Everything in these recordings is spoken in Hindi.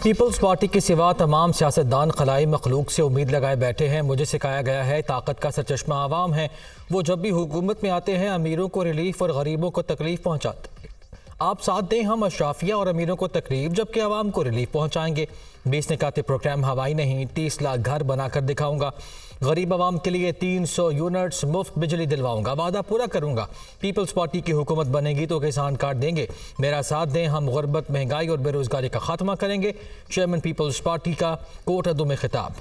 पीपल्स पार्टी के सिवा तमाम सियासतदान खलाई मखलूक से उम्मीद लगाए बैठे हैं। मुझे सिखाया गया है ताकत का सरचश्मा आवाम है। वो जब भी हुकूमत में आते हैं अमीरों को रिलीफ और गरीबों को तकलीफ पहुँचाते हैं। आप साथ दें, हम अशराफिया और अमीरों को तकलीफ जबकि आवाम को रिलीफ पहुँचाएंगे। 20 निकाते प्रोग्राम हवाई नहीं, 30 लाख घर बनाकर दिखाऊंगा। गरीब आवाम के लिए 300 यूनिट्स मुफ्त बिजली दिलवाऊंगा। वादा पूरा करूंगा। पीपल्स पार्टी की हुकूमत बनेगी तो किसान कार्ड देंगे। मेरा साथ दें, हम गुर्बत, महंगाई और बेरोजगारी का खात्मा करेंगे। चेयरमैन पीपल्स पार्टी का कोट अदू में खिताब।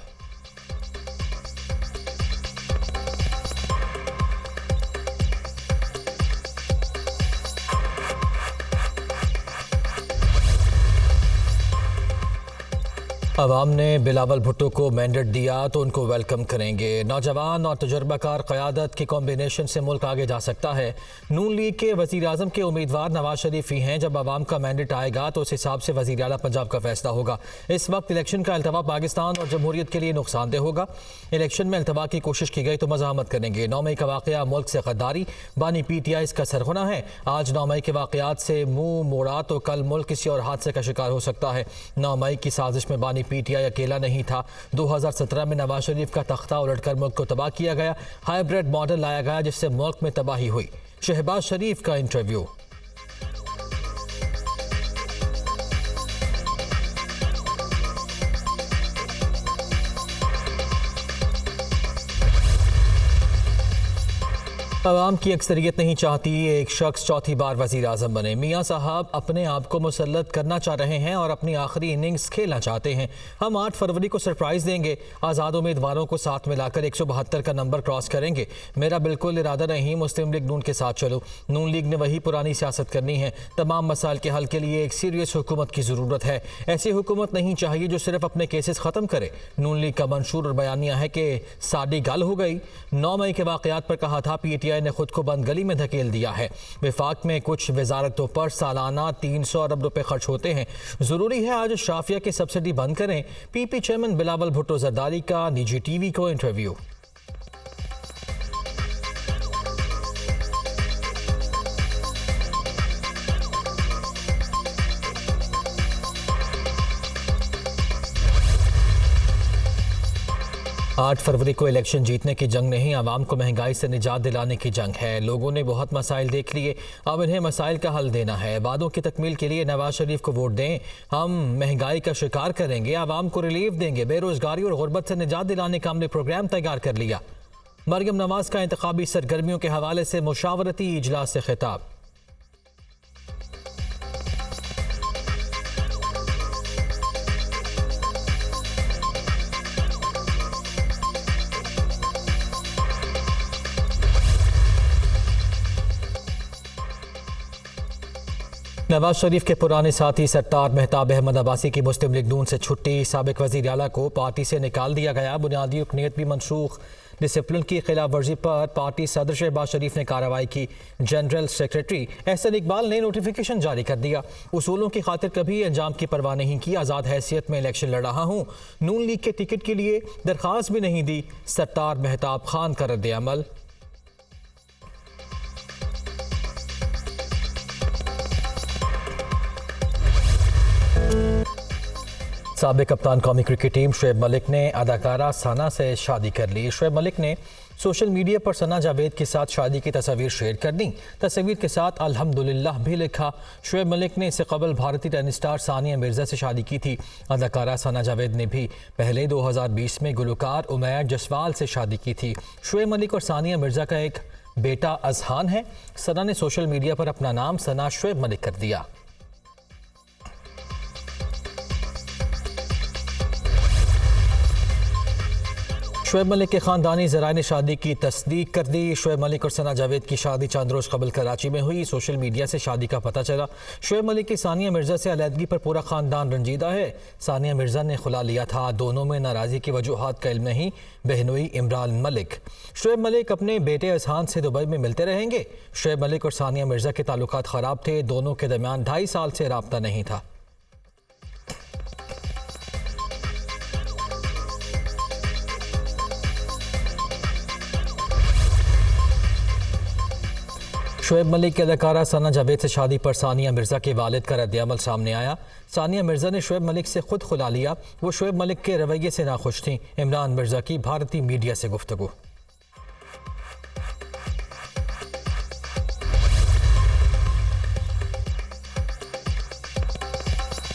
अवाम ने बिलावल भुट्टो को मैंडेट दिया तो उनको वेलकम करेंगे। नौजवान और तजुर्बाकार क़यादत के कॉम्बिनेशन से मुल्क आगे जा सकता है। नून लीग के वज़ीर आज़म के उम्मीदवार नवाज शरीफ ही हैं। जब अवाम का मैंडेट आएगा तो उस हिसाब से वज़ीर आला पंजाब का फैसला होगा। इस वक्त इलेक्शन का अल्तवा पाकिस्तान और जमहूरियत के लिए नुकसानदेह होगा। इलेक्शन में अल्तवा की कोशिश की गई तो मज़ाहमत करेंगे। 9 मई का वाक़या मुल्क से गद्दारी, बानी PTI इसका सरगना है। आज 9 मई के वाक़यात से मुँह मोड़ा तो कल मुल्क किसी और हादसे का शिकार हो सकता है। 9 मई की साजिश में बानी PTI अकेला नहीं था। 2017 में नवाज शरीफ का तख्ता उलटकर मुल्क को तबाह किया गया। हाइब्रिड मॉडल लाया गया जिससे मुल्क में तबाही हुई। शहबाज शरीफ का इंटरव्यू। अवाम की अक्सरियत नहीं चाहती एक शख्स चौथी बार वज़ीर आज़म बने। मियाँ साहब अपने आप को मुसल्लत करना चाह रहे हैं और अपनी आखिरी इनिंग्स खेलना चाहते हैं। हम 8 फरवरी को सरप्राइज़ देंगे। आज़ाद उम्मीदवारों को साथ मिलाकर 172 का नंबर क्रॉस करेंगे। मेरा बिल्कुल इरादा नहीं मुस्लिम लीग नून के साथ चलो। नून लीग ने वही पुरानी सियासत करनी है। तमाम मसाइल के हल के लिए एक सीरियस हुकूमत की ज़रूरत है। ऐसी हुकूमत नहीं चाहिए जो सिर्फ अपने केसेस ख़त्म करे। नून लीग का मंशूर और बयानिया है कि साड़ी गल हो गई। 9 मई के वाक़यात पर कहा था PTI ने खुद को बंद गली में धकेल दिया है। विफाक में कुछ वजारतों पर सालाना 300 अरब रुपए खर्च होते हैं। जरूरी है आज शाफिया की सब्सिडी बंद करें। PP चेयरमैन बिलावल भुट्टो जरदारी का निजी TV को इंटरव्यू। आठ फरवरी को इलेक्शन जीतने की जंग नहीं, आवाम को महंगाई से निजात दिलाने की जंग है। लोगों ने बहुत मसाइल देख लिए, अब इन्हें मसाइल का हल देना है। वादों की तकमील के लिए नवाज शरीफ को वोट दें। हम महंगाई का शिकार करेंगे, आवाम को रिलीफ देंगे। बेरोजगारी और गुर्बत से निजात दिलाने का हमने प्रोग्राम तैयार कर लिया। मरियम नवाज का इंतखाबी सरगर्मियों के हवाले से मुशावरती इजलास से खिताब। नवाज शरीफ के पुराने साथी सत्तार मेहताब अहमद अब्बासी की मुस्लिम लीग नून से छुट्टी। साबिक वज़ीर आला को पार्टी से निकाल दिया गया। बुनियादी रुकनीत भी मनसूख। डिसिप्लिन की खिलाफ वर्जी पर पार्टी सदर शहबाज शरीफ ने कार्रवाई की। जनरल सेक्रेटरी एहसन इकबाल ने नोटिफिकेशन जारी कर दिया। उसूलों की खातिर कभी अंजाम की परवाह नहीं की। आज़ाद हैसियत में इलेक्शन लड़ रहा हूँ। नून लीग के टिकट के लिए दरख्वास्त भी नहीं दी। सत्तार मेहताब खान का रद्द अमल। साबिक कप्तान कौमी क्रिकेट टीम शुएब मलिक ने अदाकारा सना से शादी कर ली। शुएब मलिक ने सोशल मीडिया पर सना जावेद के साथ शादी की तस्वीर शेयर कर दी। तस्वीर के साथ अल्हम्दुलिल्लाह भी लिखा। शुएब मलिक ने इससे कबल भारतीय टेनिस स्टार सानिया मिर्ज़ा से शादी की थी। अदाकारा सना जावेद ने भी पहले 2020 में गुलकार उमैर जसवाल से शादी की थी। शुएब मलिक और सानिया मिर्ज़ा का एक बेटा अजहान है। सना ने सोशल मीडिया पर अपना नाम सना शुएब मलिक कर दिया। शुएब मलिक के ख़ानदानी ज़राए ने शादी की तस्दीक कर दी। शुएब मलिक और सना जावेद की शादी चंद रोज़ कबल कराची में हुई। सोशल मीडिया से शादी का पता चला। शुएब मलिक की सानिया मिर्ज़ा से अलहदगी पर पूरा ख़ानदान रंजीदा है। सानिया मिर्ज़ा ने खुला लिया था। दोनों में नाराज़गी की वजूहात का इल्म नहीं। बहनोई इमरान मलिक। शुएब मलिक अपने बेटे अजहान से दुबई में मिलते रहेंगे। शुएब मलिक और सानिया मिर्ज़ा के ताल्लुकात ख़राब थे। दोनों के दरमियान 2.5 साल से राब्ता नहीं था। शोएब मलिक की अदाकारा सना जावेद से शादी पर सानिया मिर्ज़ा के वालिद का रद्द-ए-अमल सामने आया। सानिया मिर्ज़ा ने शोएब मलिक से खुद खुला लिया। वो शोएब मलिक के रवैये से नाखुश थीं। इमरान मिर्ज़ा की भारतीय मीडिया से गुफ्तगू।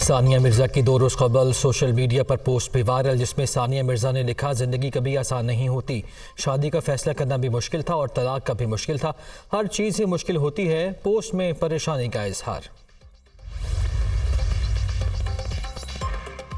सानिया मिर्ज़ा की 2 रोज़ कबल सोशल मीडिया पर पोस्ट भी वायरल, जिसमें सानिया मिर्ज़ा ने लिखा, ज़िंदगी कभी आसान नहीं होती, शादी का फैसला करना भी मुश्किल था और तलाक का भी मुश्किल था, हर चीज़ ही मुश्किल होती है। पोस्ट में परेशानी का इजहार।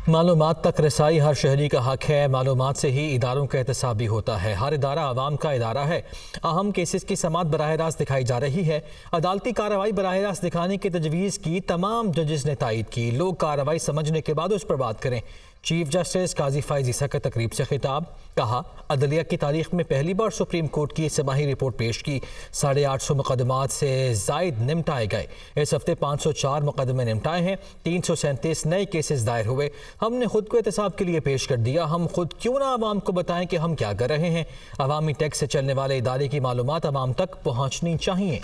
मालूमात तक रसाई हर शहरी का हक है। मालूमात से ही इदारों का एहतसाब भी होता है। हर इदारा आवाम का इदारा है। अहम केसेस की समाअत बराह रास्त दिखाई जा रही है। अदालती कार्रवाई बराह रास्त दिखाने की तजवीज़ की तमाम जजेस ने तायद की। लोग कार्रवाई समझने के बाद उस पर बात करें। चीफ जस्टिस काजी फैज़ ईसा का तकरीब से खिताब। कहा, अदलिया की तारीख में पहली बार सुप्रीम कोर्ट की समाही रिपोर्ट पेश की। 850 मुकदमात से जायद निपटाए गए। इस हफ्ते 504 मुकदमे निपटाए हैं। 337 नए केसेस दायर हुए। हमने खुद को एहतसाब के लिए पेश कर दिया। हम खुद क्यों ना आवाम को बताएं कि हम क्या कर रहे हैं। अवामी टैक्स से चलने वाले इदारे की मालूमात आवाम तक पहुँचनी चाहिए।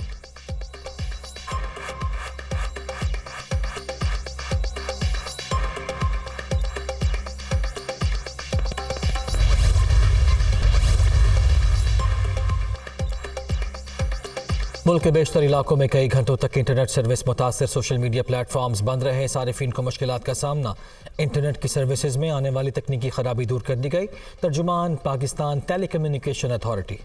मुल्क के बेशतर इलाकों में कई घंटों तक इंटरनेट सर्विस मुतासर। सोशल मीडिया प्लेटफॉर्म्स बंद रहे। सारिफिन को मुश्किलात का सामना। इंटरनेट की सर्विसेज में आने वाली तकनीकी खराबी दूर कर दी गई। तर्जुमान Pakistan telecommunication authority.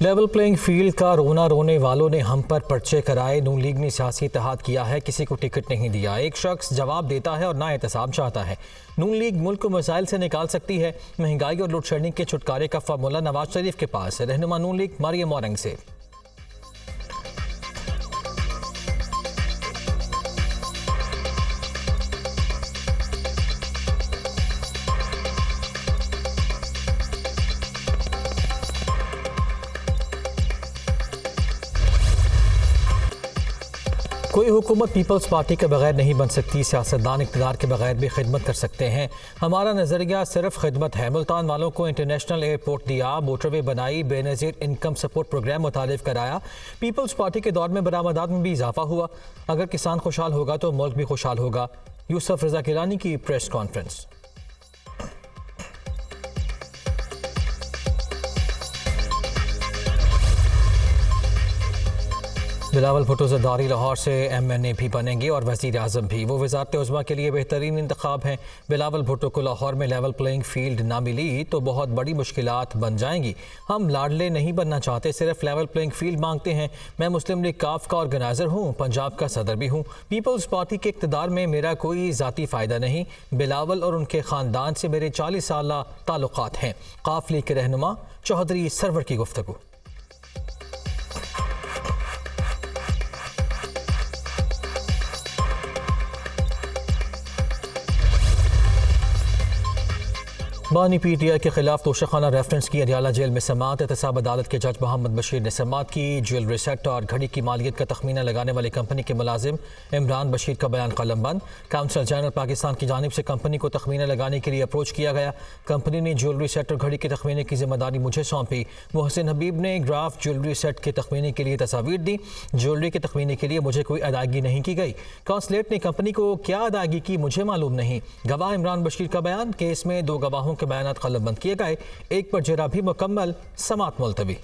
Level playing field का रोना रोने वालों ने हम पर पर्चे कराए। नून लीग ने सियासी इत्तेहाद किया है, किसी को टिकट नहीं दिया। एक शख्स जवाब देता है और ना एहतसाब चाहता है। नून लीग मुल्क को मसाइल से निकाल सकती है। महंगाई और लोड शेडिंग के छुटकारे का फार्मूला नवाज शरीफ के पास है। रहनुमा नून लीग मरियम औरंगज़ेब। कोई हुकूमत पीपल्स पार्टी के बगैर नहीं बन सकती। सियासतदान इक़्तिदार के बगैर भी खिदमत कर सकते हैं। हमारा नज़रिया सिर्फ खिदमत है। मुल्तान वालों को इंटरनेशनल एयरपोर्ट दिया, मोटरवे बनाई, बेनज़ीर इनकम सपोर्ट प्रोग्राम मुतारिफ कराया। पीपल्स पार्टी के दौर में बरामदात में भी इजाफा हुआ। अगर किसान खुशहाल होगा तो मुल्क भी खुशहाल होगा। यूसुफ रज़ा गिलानी की प्रेस कॉन्फ्रेंस। बिलावल भुट्टो ज़रदारी लाहौर से MNA भी बनेंगे और वज़ीर आज़म भी। वो वज़ारत उज़्मा के लिए बेहतरीन इंतखाब हैं। बिलावल भुट्टो को लाहौर में लेवल प्लेइंग फील्ड ना मिली तो बहुत बड़ी मुश्किलात बन जाएंगी। हम लाडले नहीं बनना चाहते, सिर्फ लेवल प्लेइंग फील्ड मांगते हैं। मैं मुस्लिम लीग काफ का ऑर्गेनाइज़र हूँ, पंजाब का सदर भी हूँ। पीपल्स पार्टी के इक़्तिदार में मेरा कोई ज़ाती फ़ायदा नहीं। बिलावल और उनके ख़ानदान से मेरे 40 साला ताल्लुकात हैं। काफ लीग के रहनुमा चौधरी सरवर की गुफ्तगू। बानी PTI के खिलाफ तोशाखाना रेफरेंस की अडियाला जेल में समाअत। एहतसाब अदालत के जज मोहम्मद बशीर ने समाअत की। ज्वेलरी सेट और घड़ी की मालियत का तखमीना लगाने वाली कंपनी के मुलाजिम इमरान बशीर का बयान कलमबंद। काउंसिल जनरल पाकिस्तान की जानिब से कंपनी को तखमीना लगाने के लिए अप्रोच किया गया। कंपनी ने ज्वेलरी सेट और घड़ी के तखमीने की जिम्मेदारी मुझे सौंपी। मोहसिन हबीब ने ग्राफ ज्वेलरी सेट के तखमीने के लिए तस्वीर दी। ज्वेलरी के तखमीने के लिए मुझे कोई अदायगी नहीं की गई। काउंसलेट ने कंपनी को क्या अदायगी की मुझे मालूम नहीं। गवाह इमरान बशीर का बयान। केस में 2 गवाहों के बयानात कलमबंद किए गए। एक पर जेरा भी मुकम्मल। समाअत मुलतवी।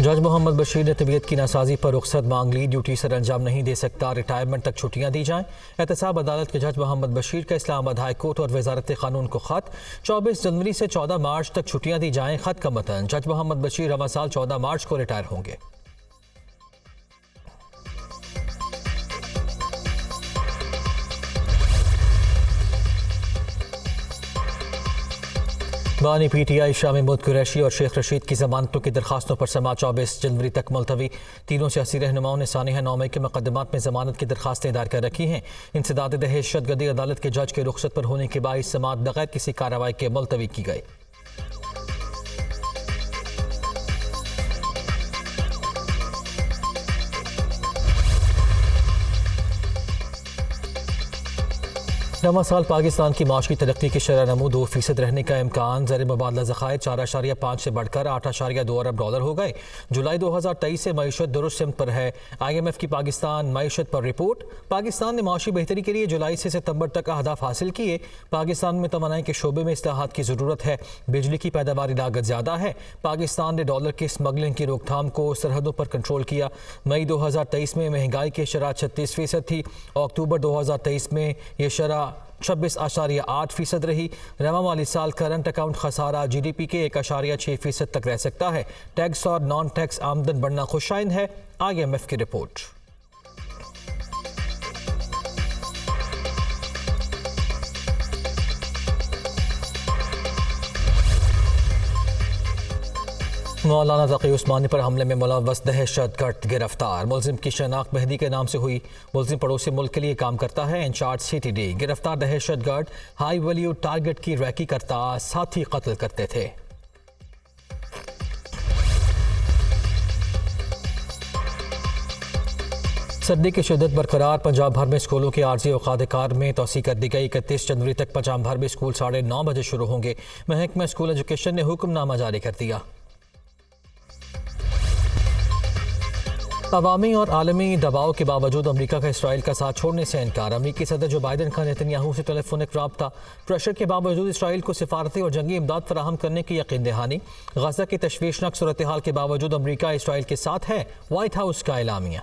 जज मोहम्मद बशीर ने तबीयत की नासाजी पर रुख्सत मांग ली। ड्यूटी सर अंजाम नहीं दे सकता, रिटायरमेंट तक छुट्टियां दी जाएं। एहतसाब अदालत के जज मोहम्मद बशीर का इस्लामाबाद हाई कोर्ट और वजारत कानून को खत। 24 जनवरी से 14 मार्च तक छुट्टियां दी जाएं। खत का मतन, जज मोहम्मद बशीर रवा साल 14 मार्च को रिटायर होंगे। बानी PTI शाह महमूद कुरैशी और शेख रशीद की जमानतों की दरखास्तों पर समाअत 24 जनवरी तक मुलतवी। तीनों सियासी रहनुमाओं ने सानिया 9 मई के मुकदमात में जमानत की दरखास्तें दायर कर रखी हैं। इंसदाद दहशतगर्दी अदालत के जज के रुखसत पर होने के बाइस समाअत बगैर किसी कार्रवाई के मुलतवी की गई। नवा साल पाकिस्तान की माशी तरक्की की शरह नमू 2% रहने का इम्कान। ज़र मुबादला ज़खायर 4.5 से बढ़कर 8.2 अरब डॉलर हो गए। जुलाई 2023 से मईशत दुरुस्त सिमत पर है। IMF की पाकिस्तान मईशत पर रिपोर्ट। पाकिस्तान ने माशी बेहतरी के लिए जुलाई से सितंबर तक अहदाफ हासिल किए। पाकिस्तान में तवानाई के शोबे में इस्लाहात की ज़रूरत है। बिजली की पैदावारी लागत ज़्यादा है। पाकिस्तान ने डॉलर की स्मगलिंग की रोकथाम को सरहदों पर कंट्रोल किया। मई 2023 में महंगाई की शरह 36% थी। अक्टूबर 2023 में ये शरह 26.8% रही। रवा माली साल करंट अकाउंट खसारा GDP के 1.6% तक रह सकता है। टैक्स और नॉन टैक्स आमदन बढ़ना खुशाइन है। IMF की रिपोर्ट। मौलाना तकी उस्मानी पर हमले में मुलव्वस दहशतगर्द गिरफ्तार। मुलजिम की शनाख्त मेहदी के नाम से हुई। मुलजिम पड़ोसी मुल्क के लिए काम करता है। Incharge CTD। गिरफ्तार दहशतगर्द हाई वैल्यू टारगेट की रैकी करता, साथी कत्ल करते थे। सर्दी की शिद्दत बरकरार। पंजाब भर में स्कूलों के आर्जी औकात कार में तोसी कर दी गई। 31 जनवरी तक पंजाब भर में स्कूल 9:30 बजे शुरू होंगे। महकमा स्कूल एजुकेशन ने हुक्मनामा जारी कर दिया। अवामी और आलमी दबाव के बावजूद अमरीका का इसराइल का साथ छोड़ने से इनकार। अमरीकी सदर जो बाइडन का नेतन्याहू से टेलीफोनिक रब्ता। प्रेशर के बावजूद इसराइल को सिफारती और जंगी इमदाद फराहम करने की यकीन दहानी। गजा की तशवीशनाक सूरत हाल के बावजूद अमरीका इसराइल के साथ है। व्हाइट हाउस का एलामिया।